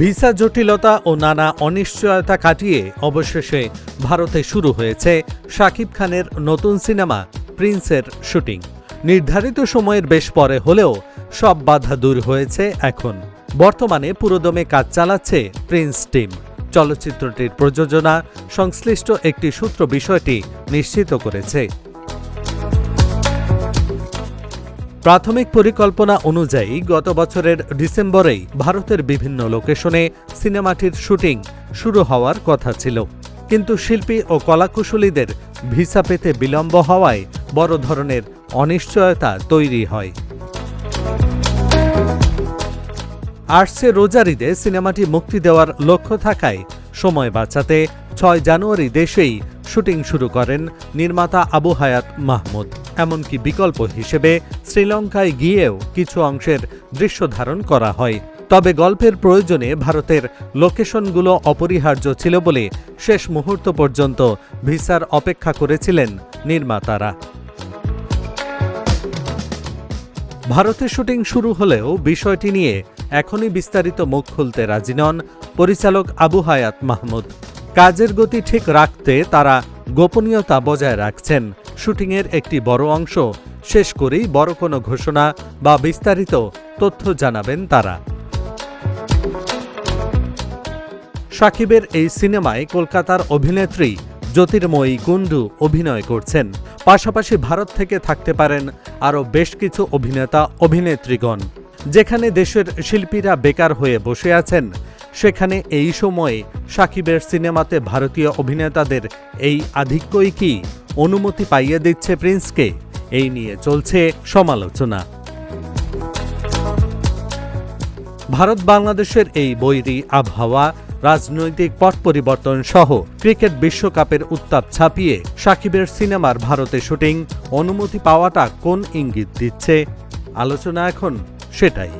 Visa জটিলতা ও নানা অনিশ্চয়তা কাটিয়ে অবশেষে ভারতে শুরু হয়েছে শাকিব খানের নতুন সিনেমা প্রিন্সের শুটিং। নির্ধারিত সময়ের বেশ পরে হলেও সব বাধা দূর হয়েছে এখন। বর্তমানে পুরোদমে কাজ চালাচ্ছে প্রিন্স টিম। চলচ্চিত্রটির প্রযোজনা সংশ্লিষ্ট একটি সূত্র বিষয়টি নিশ্চিত করেছে। প্রাথমিক পরিকল্পনা অনুযায়ী গত বছরের ডিসেম্বরেই ভারতের বিভিন্ন লোকেশনে সিনেমাটির শুটিং শুরু হওয়ার কথা ছিল, কিন্তু শিল্পী ও কলাকুশলীদের ভিসা পেতে বিলম্ব হওয়ায় বড় ধরনের অনিশ্চয়তা তৈরি হয়। আসছে রোজার ঈদে সিনেমাটি মুক্তি দেওয়ার লক্ষ্য থাকায় সময় বাঁচাতে ৬ জানুয়ারি দেশেই শুটিং শুরু করেন নির্মাতা আবু হায়াত মাহমুদ। এমনকি বিকল্প হিসেবে শ্রীলঙ্কায় গিয়েও কিছু অংশের দৃশ্য ধারণ করা হয়। তবে গল্পের প্রয়োজনে ভারতের লোকেশনগুলো অপরিহার্য ছিল বলে শেষ মুহূর্ত পর্যন্ত ভিসার অপেক্ষা করেছিলেন নির্মাতারা। ভারতে শুটিং শুরু হলেও বিষয়টি নিয়ে এখনই বিস্তারিত মুখ খুলতে রাজি নন পরিচালক আবু হায়াত মাহমুদ। কাজের গতি ঠিক রাখতে তারা গোপনীয়তা বজায় রাখছেন। শুটিংয়ের একটি বড় অংশ শেষ করেই বড় কোনো ঘোষণা বা বিস্তারিত তথ্য জানাবেন তারা। শাকিবের এই সিনেমায় কলকাতার অভিনেত্রী জ্যোতির্ময়ী কুণ্ডু অভিনয় করছেন। পাশাপাশি ভারত থেকে থাকতে পারেন আরও বেশ কিছু অভিনেতা অভিনেত্রীগণ। যেখানে দেশের শিল্পীরা বেকার হয়ে বসে আছেন, সেখানে এই সময়ে শাকিবের সিনেমাতে ভারতীয় অভিনেতাদের এই আধিক্যই কি অনুমতি পাইয়ে দিচ্ছে প্রিন্সকে? এই নিয়ে চলছে সমালোচনা। ভারত বাংলাদেশের এই বৈরী আবহাওয়া, রাজনৈতিক পট পরিবর্তন সহ ক্রিকেট বিশ্বকাপের উত্তাপ ছাপিয়ে শাকিবের সিনেমার ভারতে শুটিং অনুমতি পাওয়াটা কোন ইঙ্গিত দিচ্ছে? আলোচনা এখন সেটাই।